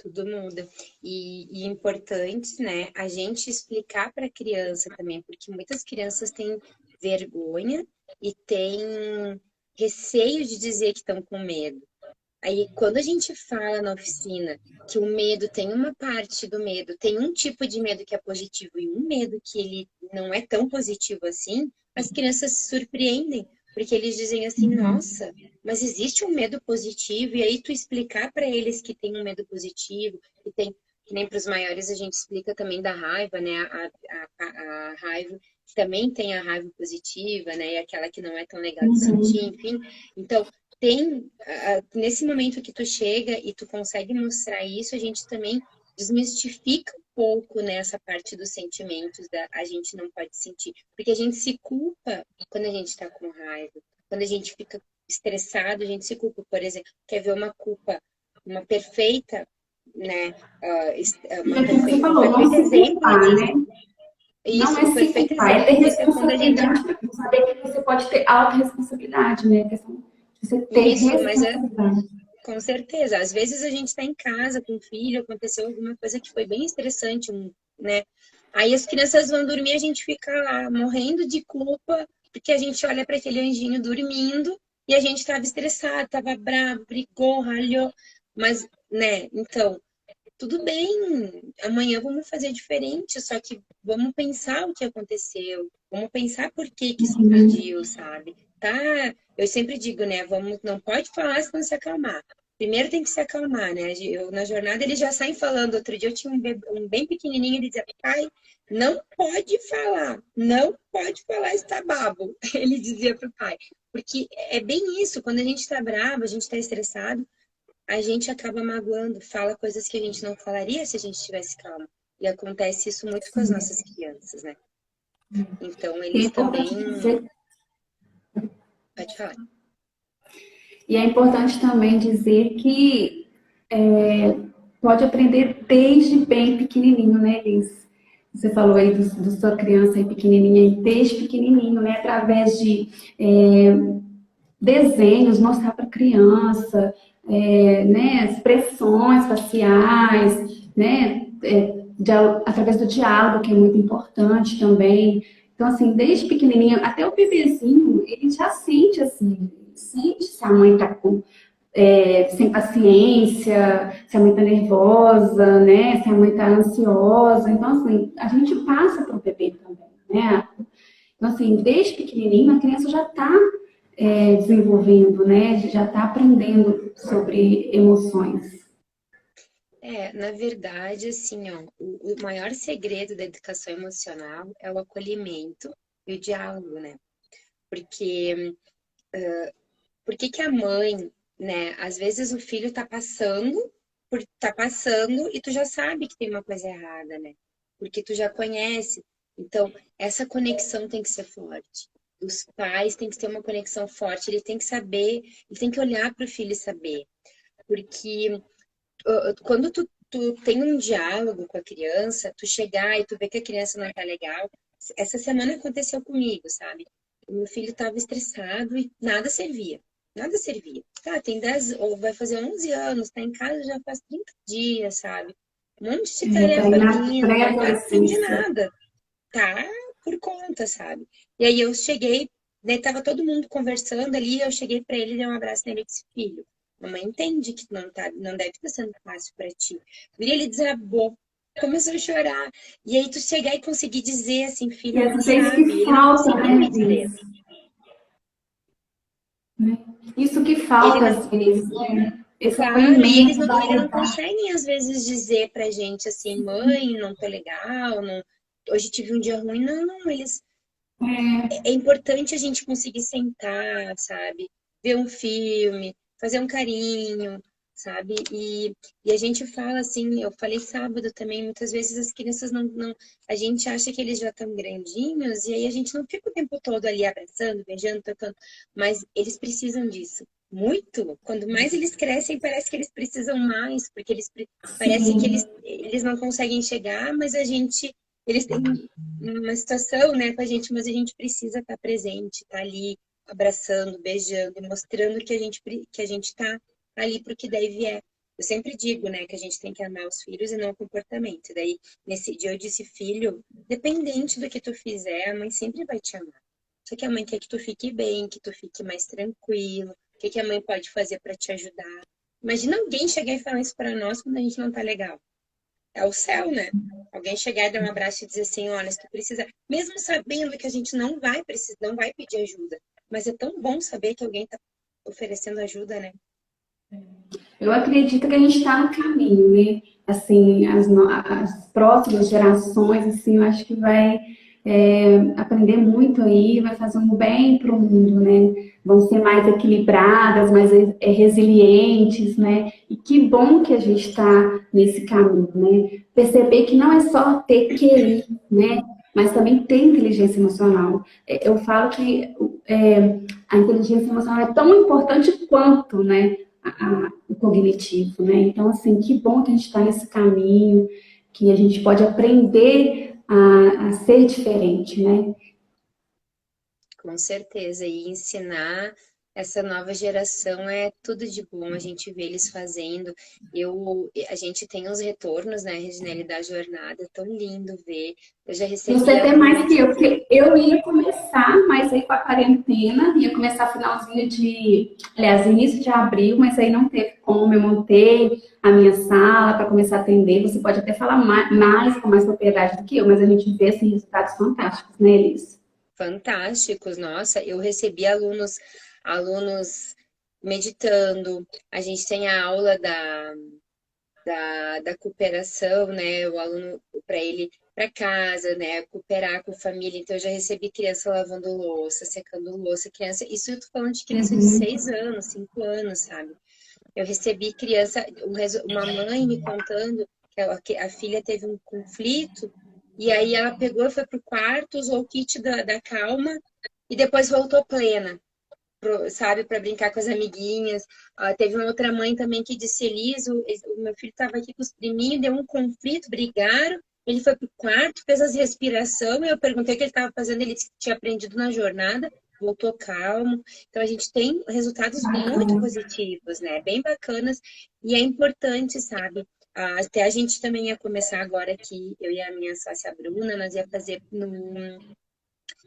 Tudo muda. E importante, né, a gente explicar para a criança também, porque muitas crianças têm vergonha e têm receio de dizer que estão com medo. Aí, quando a gente fala na oficina que o medo tem uma parte do medo, tem um tipo de medo que é positivo e um medo que ele não é tão positivo assim, as crianças se surpreendem, porque eles dizem assim: nossa, mas existe um medo positivo, e aí tu explicar para eles que tem um medo positivo, que tem, que nem para os maiores a gente explica também da raiva, né? A raiva, que também tem a raiva positiva, né? E aquela que não é tão legal de sentir, Uhum. enfim. Então, nesse momento que tu chega e tu consegue mostrar isso, a gente também desmistifica um pouco nessa parte dos sentimentos a gente não pode sentir, porque a gente se culpa quando a gente está com raiva, quando a gente fica estressado, a gente se culpa, por exemplo, quer ver uma culpa, uma perfeita, né, E uma aquilo que você perfeita, um falou, não perfeito se exemplo culpar, disso. né? Não Isso, é um se perfeito culpar, é ter exemplo disso é quando a gente. responsabilidade, saber que você pode ter autorresponsabilidade, né? A questão de você ter Isso, mas responsabilidade. com certeza. Às vezes a gente está em casa com o filho, aconteceu alguma coisa que foi bem estressante, né? Aí as crianças vão dormir, a gente fica lá morrendo de culpa, porque a gente olha para aquele anjinho dormindo e a gente estava estressado, estava bravo, brigou, ralhou. Mas, né? Então, tudo bem, amanhã vamos fazer diferente, só que vamos pensar o que aconteceu, vamos pensar por que que explodiu, sabe? Tá? Eu sempre digo, né? Vamos, não pode falar se não se acalmar. primeiro tem que se acalmar, né? Na jornada eles já saem falando. Outro dia eu tinha um bem pequenininho, ele dizia, pai, não pode falar, está babo. Ele dizia pro pai. Porque é bem isso, quando a gente tá bravo, a gente tá estressado, a gente acaba magoando, fala coisas que a gente não falaria se a gente estivesse calmo. E acontece isso muito com as Sim. nossas crianças, né? Então E é eles também. importante dizer, Pode falar. e é importante também dizer que pode aprender desde bem pequenininho, né, Liz? Você falou aí do sua criança aí pequenininha, desde pequenininho, né, através de desenhos, mostrar para a criança, né, expressões faciais, né, através do diálogo, que é muito importante também. Então, assim, desde pequenininho, até o bebezinho, ele já sente, assim, sente se a mãe está sem paciência, se a mãe está nervosa, né, se a mãe está ansiosa. Então, assim, a gente passa para o bebê também, né? Então, assim, desde pequenininho, a criança já está desenvolvendo, né? Já está aprendendo sobre emoções. Na verdade, assim, ó, o maior segredo da educação emocional é o acolhimento e o diálogo, né? Porque por que que a mãe, né? Às vezes o filho tá passando e tu já sabe que tem uma coisa errada, né? Porque tu já conhece. Então, essa conexão tem que ser forte. Os pais têm que ter uma conexão forte, ele tem que saber, ele tem que olhar para o filho e saber. Porque quando tu tem um diálogo com a criança, tu chegar e tu ver que a criança não tá legal. Essa semana aconteceu comigo, sabe? O meu filho tava estressado e nada servia. Nada servia. Tá, tem 10 ou vai fazer 11 anos, tá em casa já faz 30 dias, sabe? Um monte de Está aí tarefa na vindo, não tá afim de pré-adolescência. nada. Tá por conta, sabe? E aí eu cheguei, né, tava todo mundo conversando ali, eu cheguei pra ele, dei um abraço nele e disse, filho, mamãe entende que não deve estar sendo fácil pra ti. E ele desabou, começou a chorar. E aí tu chegar e conseguir dizer assim, E filho, às não vezes é isso sabe, que ele não falta, conseguia né, me dizer. Liz? Né? Isso que Ele falta, não, às vezes, né? Esse claro, e acolhimento da ele não verdade. conseguem às vezes dizer pra gente assim, mãe, não tô legal, não, hoje tive um dia ruim. Não, eles é importante a gente conseguir sentar, sabe? Ver um filme, fazer um carinho, sabe? E a gente fala assim, eu falei sábado também, muitas vezes as crianças a gente acha que eles já estão grandinhos e aí a gente não fica o tempo todo ali abraçando, beijando, tocando, mas eles precisam disso. Muito. Quando mais eles crescem, parece que eles precisam mais, porque parece que Sim, eles não conseguem chegar, mas eles têm uma situação, né, com a gente, mas a gente precisa estar presente, estar ali abraçando, beijando, mostrando que a gente tá ali para o que daí vier. Eu sempre digo, né, que a gente tem que amar os filhos e não o comportamento. Daí, nesse dia eu disse, filho, dependente do que tu fizer, a mãe sempre vai te amar. Só que a mãe quer que tu fique bem, que tu fique mais tranquilo. O que que a mãe pode fazer para te ajudar? Imagina alguém chegar e falar isso para nós quando a gente não tá legal. É o céu, né? Alguém chegar e dar um abraço e dizer assim, olha, se tu precisar, mesmo sabendo que a gente não vai precisar, não vai pedir ajuda, mas é tão bom saber que alguém está oferecendo ajuda, né? eu acredito que a gente está no caminho, né? Assim, as próximas gerações, assim, eu acho que vai aprender muito aí, vai fazer um bem para o mundo, né? Vão ser mais equilibradas, mais resilientes, né? E que bom que a gente está nesse caminho, né? Perceber que não é só ter QI, né? Mas também ter inteligência emocional. Eu falo que a inteligência emocional é tão importante quanto, né? O cognitivo, né? Então, assim, que bom que a gente está nesse caminho, que a gente pode aprender a ser diferente, né? Com certeza. E ensinar essa nova geração é tudo de bom. A gente vê eles fazendo. A gente tem uns retornos, né, Reginele, da jornada. É tão lindo ver. Eu já Você recebi até mais que alunos eu, assim. porque eu ia começar, mas aí com a quarentena, ia começar finalzinho aliás, início de abril, mas aí não teve como. Eu montei a minha sala para começar a atender. Você pode até falar mais com mais propriedade do que eu, mas a gente vê assim, resultados fantásticos, né, Elis? Fantásticos, nossa, eu recebi alunos meditando. A gente tem a aula da cooperação, né? O aluno, para ele para casa, né? Cooperar com a família. Então, eu já recebi criança lavando louça, secando louça, criança. Isso eu tô falando de criança de Uhum. 6 anos, 5 anos, sabe? Eu recebi criança, uma mãe me contando que a filha teve um conflito, e aí ela pegou e foi pro quarto, usou o kit da calma e depois voltou plena, sabe, para brincar com as amiguinhas. Teve uma outra mãe também que disse: Elis, o meu filho estava aqui com os priminhos, deu um conflito, brigaram. Ele foi pro quarto, fez as respiração. Eu perguntei o que ele estava fazendo. Ele disse que tinha aprendido na jornada, voltou calmo. Então, a gente tem resultados muito Bacana. positivos, né? Bem bacanas. E é importante, sabe? Até a gente também ia começar agora aqui, eu e a minha sócia Bruna, nós ia fazer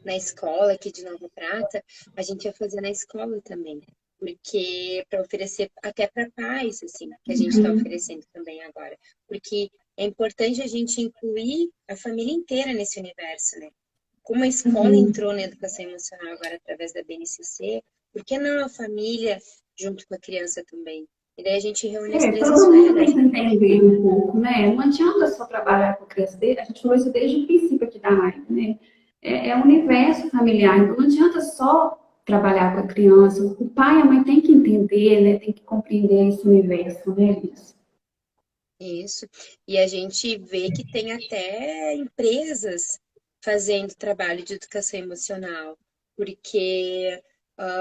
na escola aqui de Nova Prata, a gente ia fazer na escola também, porque para oferecer até para pais, assim, que a gente está Uhum. oferecendo também agora, porque é importante a gente incluir a família inteira nesse universo, né? Como a escola Uhum. entrou na educação emocional agora através da BNCC, por que não a família junto com a criança também? E daí a gente reúne as É, três todo mundo tem esferas, que né? entender um pouco, né? Não adianta só trabalhar com criança. A gente falou isso desde o princípio aqui da live, né? É o universo familiar. Então, não adianta só trabalhar com a criança. O pai e a mãe têm que entender, né? Tem que compreender esse universo, né, Liz? Isso. E a gente vê que tem até empresas fazendo trabalho de educação emocional, porque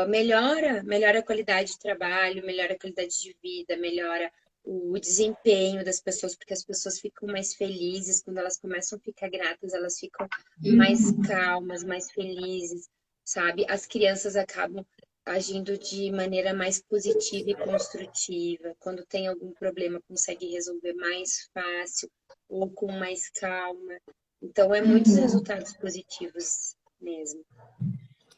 melhora a qualidade de trabalho, melhora a qualidade de vida, melhora o desempenho das pessoas, porque as pessoas ficam mais felizes quando elas começam a ficar gratas, elas ficam mais calmas, mais felizes, sabe? As crianças acabam agindo de maneira mais positiva e construtiva. Quando tem algum problema, consegue resolver mais fácil ou com mais calma. Então, é muitos resultados positivos mesmo.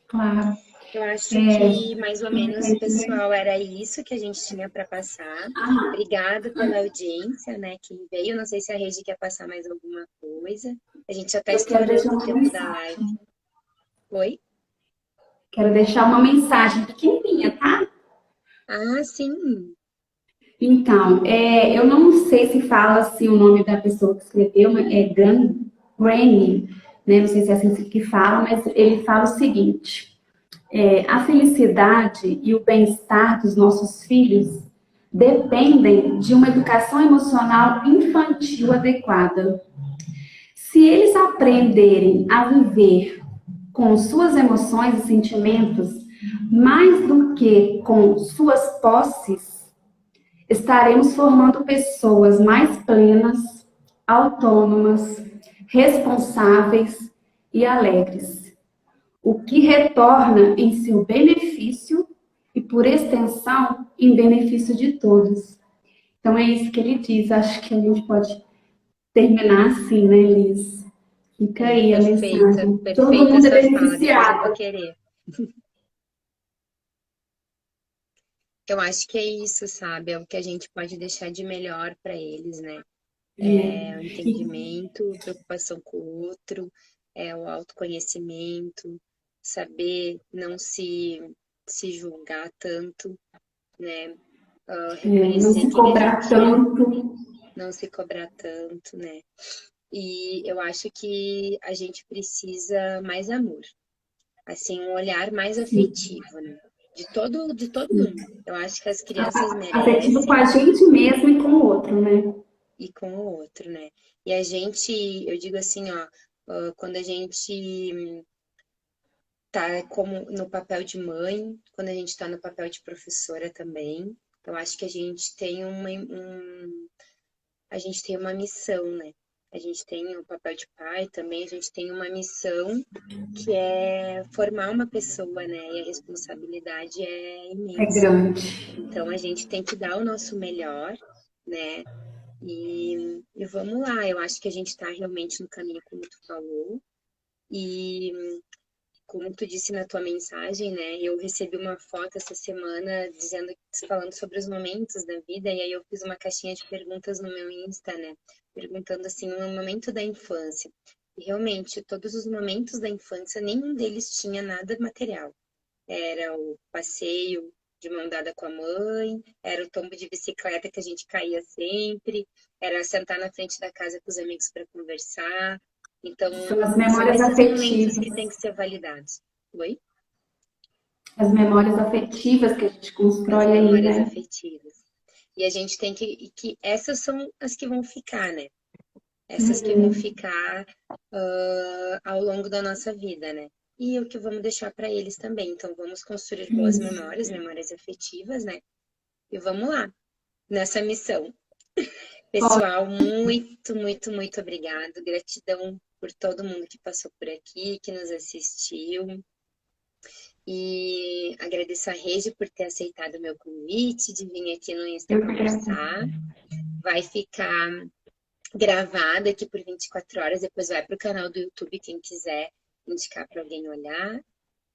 Claro. Eu acho É, que mais ou menos, pessoal, era isso que a gente tinha para passar. Obrigada pela audiência, né? Quem veio, não sei se a Regi quer passar mais alguma coisa. A gente já está eu quero deixar estourando o uma tempo da live. mensagem. Oi? Quero deixar uma mensagem pequenininha, tá? Ah, sim. Então, eu não sei se fala assim o nome da pessoa que escreveu, mas é Granny, né? Não sei se é assim que fala, mas ele fala o seguinte: a felicidade e o bem-estar dos nossos filhos dependem de uma educação emocional infantil adequada. Se eles aprenderem a viver com suas emoções e sentimentos mais do que com suas posses, estaremos formando pessoas mais plenas, autônomas, responsáveis e alegres, o que retorna em seu benefício e, por extensão, em benefício de todos. Então é isso que ele diz. Acho que a gente pode terminar assim, né, Liz? Fica É, aí a perfeita, mensagem. Todo perfeita a mundo é sua fala, depois eu vou beneficiado. querer. Eu acho que é isso, sabe? É o que a gente pode deixar de melhor para eles, né? É o entendimento, preocupação com o outro, é o autoconhecimento, saber não se julgar tanto, né? Não Reconhecer se quem a cobrar gente é, tanto. não se cobrar tanto, né? E eu acho que a gente precisa mais amor, assim, um olhar mais afetivo, né? De todo mundo. Eu acho que as crianças Afetivo com a merecem gente mesmo e com o outro, né? e com o outro, né? E a gente, eu digo assim, ó, quando a gente tá como no papel de mãe, quando a gente tá no papel de professora também, eu acho que a gente tem uma missão, né? A gente tem o papel de pai também, a gente tem uma missão que é formar uma pessoa, né? E a responsabilidade é É imensa. grande. Então a gente tem que dar o nosso melhor, né? E vamos lá, eu acho que a gente está realmente no caminho, como tu falou. E como tu disse na tua mensagem, né? Eu recebi uma foto essa semana falando sobre os momentos da vida, e aí eu fiz uma caixinha de perguntas no meu Insta, né? Perguntando assim, um momento da infância. E realmente, todos os momentos da infância, nenhum deles tinha nada material. Era o passeio de mão dada com a mãe, era o tombo de bicicleta que a gente caía sempre, era sentar na frente da casa com os amigos para conversar. Então, São as são memórias esses momentos afetivas. que têm que ser validados. Oi? As memórias afetivas que a gente As constrói aí, memórias né? afetivas. E a gente tem que essas são as que vão ficar, né? Essas que vão Uhum. ficar ao longo da nossa vida, né? E o que vamos deixar para eles também. Então, vamos construir boas Isso. memórias, memórias afetivas, né? E vamos lá, nessa missão. Pessoal, muito, muito, muito obrigado. Gratidão por todo mundo que passou por aqui, que nos assistiu. E agradeço a Regi por ter aceitado o meu convite de vir aqui no Insta Eu que agradeço. conversar. Vai ficar gravada aqui por 24 horas, depois vai para o canal do YouTube, quem quiser indicar para alguém olhar.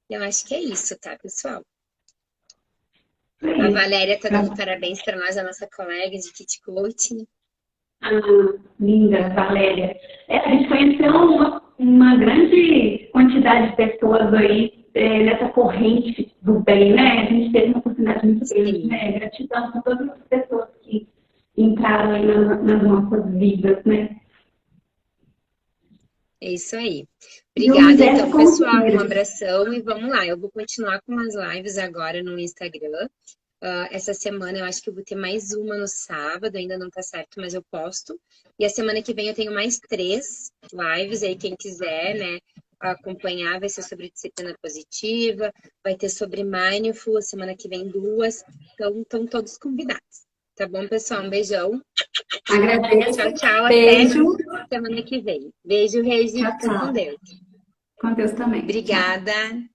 Eu acho que é isso, tá, pessoal? É A isso. Valéria tá dando parabéns para nós, a nossa colega de Kit Coaching. Ah, linda, Valéria. A gente conheceu uma grande quantidade de pessoas aí nessa corrente do bem, né? A gente teve uma oportunidade muito grande, Sim, né? Gratidão por todas as pessoas que entraram aí nas nossas vidas, né? é isso aí. E o Obrigada, universo então, pessoal. Um conspira. abração e vamos lá. Eu vou continuar com umas lives agora no Instagram. Essa semana eu acho que eu vou ter mais uma no sábado, ainda não tá certo, mas eu posto. E a semana que vem eu tenho mais 3 lives aí, quem quiser, né, acompanhar, vai ser sobre disciplina positiva, vai ter sobre mindful, a semana que vem 2. Então, estão todos convidados. Tá bom, pessoal? Um beijão. Agradeço. Tchau, tchau. Até Beijo. semana que vem. Beijo, Regi. Tchau, Fica tchau. com Deus. Com Deus também. Tchau. Obrigada.